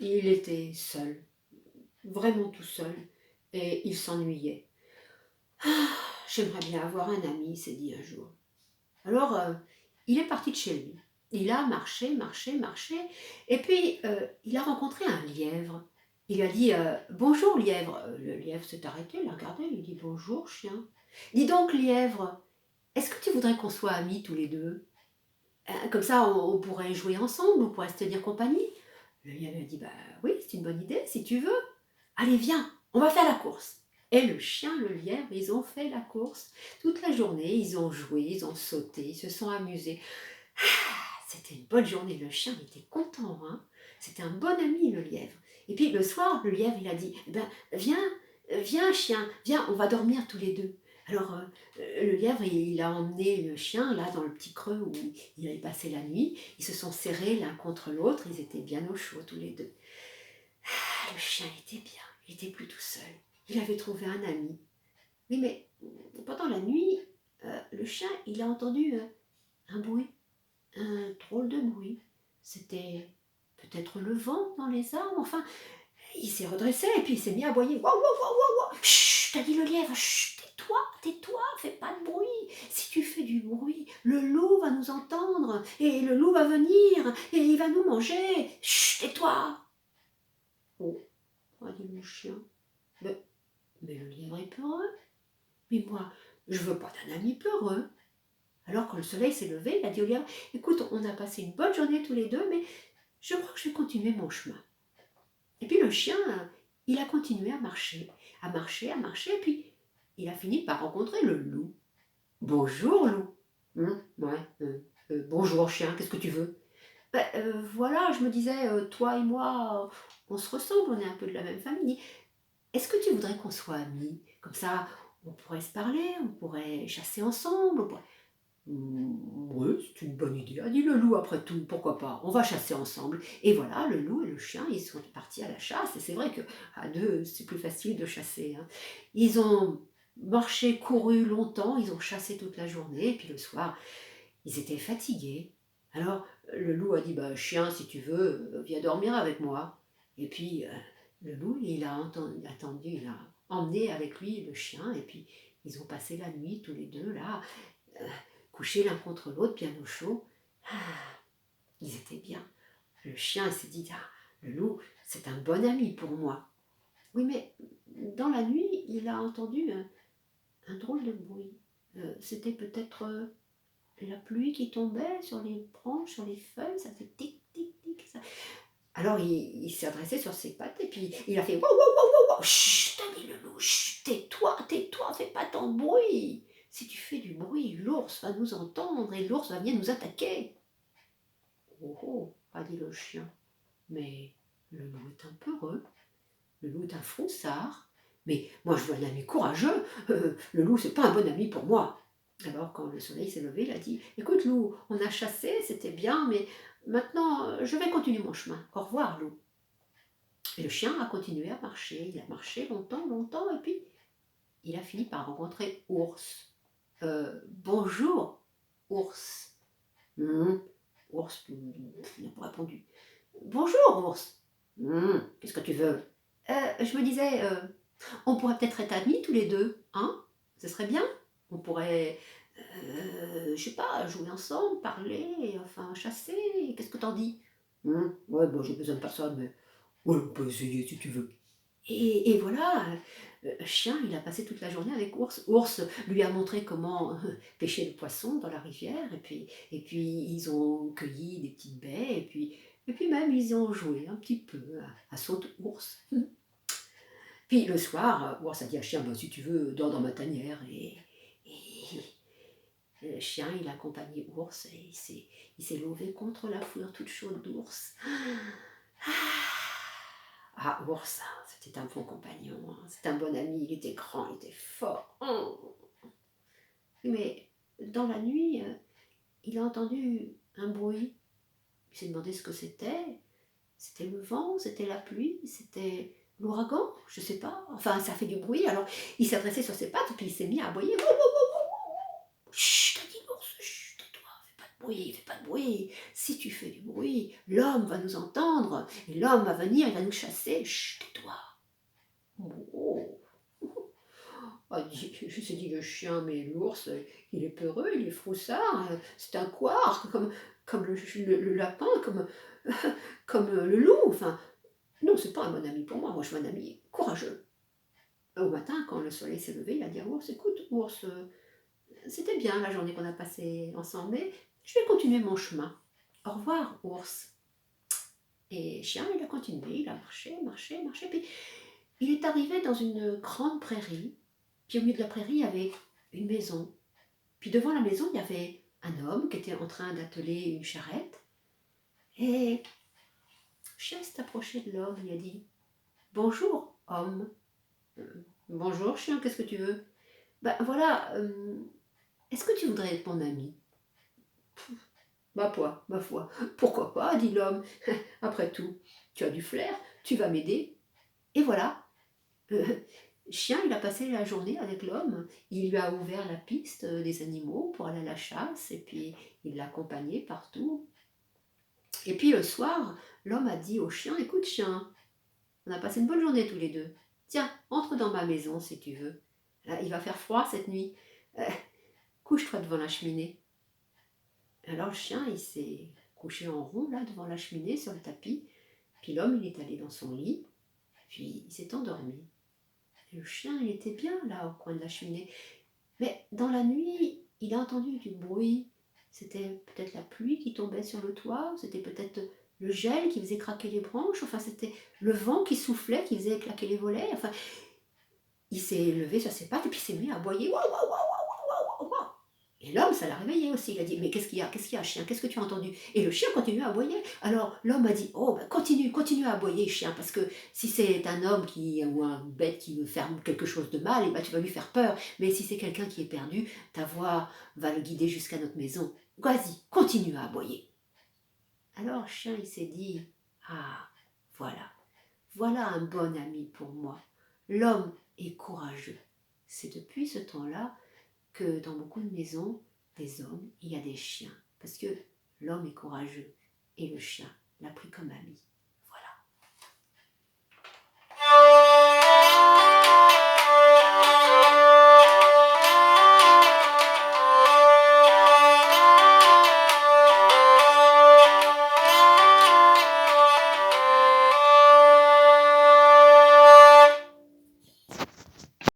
Il était seul, vraiment tout seul, et il s'ennuyait. «Ah, j'aimerais bien avoir un ami», s'est dit un jour. Alors, il est parti de chez lui. Il a marché, marché, marché, et puis il a rencontré un lièvre. Il lui a dit «Bonjour lièvre». Le lièvre s'est arrêté, il l'a regardé, il lui dit «Bonjour chien». «Dis donc lièvre, est-ce que tu voudrais qu'on soit amis tous les deux? Comme ça on pourrait jouer ensemble, on pourrait se tenir compagnie». Le lièvre lui a dit «Bah oui, c'est une bonne idée si tu veux. Allez viens, on va faire la course». Et le chien, le lièvre, ils ont fait la course. Toute la journée, ils ont joué, ils ont sauté, ils se sont amusés. C'était une bonne journée, le chien était content, hein. C'était un bon ami, le lièvre. Et puis le soir, le lièvre, il a dit, eh ben, viens, viens chien, viens, on va dormir tous les deux. Alors le lièvre, il a emmené le chien là dans le petit creux où il avait passé la nuit. Ils se sont serrés l'un contre l'autre, ils étaient bien au chaud tous les deux. Ah, le chien était bien, il était plus tout seul. Il avait trouvé un ami. Oui, mais pendant la nuit, le chien, il a entendu un bruit. Un drôle de bruit. C'était peut-être le vent dans les arbres. Enfin, il s'est redressé et puis il s'est mis à aboyer. Waouh, waouh, waouh, waouh, waouh. Chut, t'as dit le lièvre. Chut, tais-toi, tais-toi, fais pas de bruit. Si tu fais du bruit, le loup va nous entendre et le loup va venir et il va nous manger. Chut, tais-toi. Oh, a dit le chien. Mais, mais le lièvre est peureux. Mais moi, je veux pas d'un ami peureux. Alors quand le soleil s'est levé, il a dit au lièvre, écoute, on a passé une bonne journée tous les deux, mais je crois que je vais continuer mon chemin. Et puis le chien, il a continué à marcher, à marcher, à marcher, et puis il a fini par rencontrer le loup. Bonjour loup. Ouais, bonjour chien, qu'est-ce que tu veux? Ben, voilà, je me disais, toi et moi, on se ressemble, on est un peu de la même famille. Est-ce que tu voudrais qu'on soit amis? Comme ça, on pourrait se parler, on pourrait chasser ensemble, on pourrait... Oui, c'est une bonne idée, a dit le loup après tout, pourquoi pas, on va chasser ensemble. Et voilà, le loup et le chien, ils sont partis à la chasse, et c'est vrai qu'à deux, c'est plus facile de chasser, hein. Ils ont marché, couru longtemps, ils ont chassé toute la journée, et puis le soir, ils étaient fatigués. Alors, le loup a dit, bah, chien, si tu veux, viens dormir avec moi. Et puis, le loup, il a attendu, il a emmené avec lui le chien, et puis ils ont passé la nuit tous les deux là, euh, couchés l'un contre l'autre, bien au chaud. Ah, ils étaient bien. Le chien il s'est dit, ah, le loup, c'est un bon ami pour moi. Oui, mais dans la nuit, il a entendu un drôle de bruit. C'était peut-être la pluie qui tombait sur les branches, sur les feuilles, ça faisait tic, tic, tic. Ça. Alors il s'est adressé sur ses pattes et puis il a fait wow, wow, wow, wow, wow. Chut, t'as dit le loup, chut, tais-toi, tais-toi, fais pas tant de bruit. Si tu fais du bruit, l'ours va nous entendre et l'ours va venir nous attaquer. Oh oh, a dit le chien. Mais le loup est un peureux, le loup est un froussard. Mais moi je veux un ami courageux, le loup c'est pas un bon ami pour moi. Alors quand le soleil s'est levé, il a dit, écoute loup, on a chassé, c'était bien, mais maintenant je vais continuer mon chemin. Au revoir loup. Et le chien a continué à marcher, il a marché longtemps, longtemps, et puis il a fini par rencontrer Ours. Bonjour, Ours. Hum, Ours n'a pas répondu. Bonjour, Ours. Qu'est-ce que tu veux? Je me disais, on pourrait peut-être être amis tous les deux, hein? Ce serait bien. On pourrait, je sais pas, jouer ensemble, parler, enfin chasser. Qu'est-ce que t'en dis? Ouais, bon, j'ai besoin de personne, mais ouais, on peut essayer si tu veux. Et voilà, chien, il a passé toute la journée avec Ours. Ours lui a montré comment pêcher le poisson dans la rivière, et puis ils ont cueilli des petites baies, et puis même ils ont joué un petit peu à saute-ours. Puis le soir, Ours a dit à Chien, bah, si tu veux, dors dans ma tanière. Et le chien, il a accompagné Ours, et il s'est levé contre la fourrure toute chaude d'Ours. Ah, Ours, c'était un bon compagnon, hein. C'était un bon ami, il était grand, il était fort. Oh. Mais dans la nuit, il a entendu un bruit. Il s'est demandé ce que c'était. C'était le vent, c'était la pluie, c'était l'ouragan, je sais pas. Enfin, ça fait du bruit. Alors, il s'est dressé sur ses pattes et puis il s'est mis à aboyer. Chut, t'as dit l'ours, chut, tais-toi, fais pas de bruit, fais pas de bruit. Si tu fais du bruit, bruit, l'homme va nous entendre, et l'homme va venir, il va nous chasser. Chut, tais-toi. Oh. Je me dit, le chien, mais l'ours, il est peureux, il est froussard, c'est un couard, comme le lapin, comme le loup. Enfin, non, c'est pas un bon ami pour moi. Moi, je suis un ami courageux. Au matin, quand le soleil s'est levé, il a dit à l'ours, écoute, ours, c'était bien la journée qu'on a passée ensemble, mais je vais continuer mon chemin. Au revoir, ours. Et chien, il a continué, il a marché, marché, marché. Puis il est arrivé dans une grande prairie. Puis au milieu de la prairie, il y avait une maison. Puis devant la maison, il y avait un homme qui était en train d'atteler une charrette. Et le chien s'est approché de l'homme. Il a dit, bonjour, homme. Bonjour, chien, qu'est-ce que tu veux? Ben voilà, est-ce que tu voudrais être mon ami? Ma foi, pourquoi pas, dit l'homme. Après tout, tu as du flair, tu vas m'aider. Et voilà. Euh, Chien, il a passé la journée avec l'homme. Il lui a ouvert la piste des animaux pour aller à la chasse. Et puis, il l'a accompagné partout. Et puis, le soir, l'homme a dit au chien, écoute, chien, on a passé une bonne journée tous les deux. Tiens, entre dans ma maison si tu veux. Il va faire froid cette nuit. Euh, Couche-toi devant la cheminée. Alors le chien, il s'est couché en rond là devant la cheminée sur le tapis. Puis l'homme, il est allé dans son lit. Puis il s'est endormi. Et le chien, il était bien là au coin de la cheminée. Mais dans la nuit, il a entendu du bruit. C'était peut-être la pluie qui tombait sur le toit. C'était peut-être le gel qui faisait craquer les branches. Enfin, c'était le vent qui soufflait, qui faisait claquer les volets. Enfin, il s'est levé sur ses pattes et puis il s'est mis à aboyer. Waouh, waouh, waouh, waouh, waouh, waouh. Et l'homme, ça l'a réveillé aussi. Il a dit, mais qu'est-ce qu'il y a? Qu'est-ce qu'il y a, chien? Qu'est-ce que tu as entendu? Et le chien continue à aboyer. Alors l'homme a dit, oh, ben, continue à aboyer, chien, parce que si c'est un homme ou un bête qui veut faire quelque chose de mal, et ben, tu vas lui faire peur. Mais si c'est quelqu'un qui est perdu, ta voix va le guider jusqu'à notre maison. Vas-y, continue à aboyer. Alors le chien, il s'est dit, ah, voilà un bon ami pour moi. L'homme est courageux. C'est depuis ce temps-là que dans beaucoup de maisons, des hommes, il y a des chiens. Parce que l'homme est courageux et le chien l'a pris comme ami.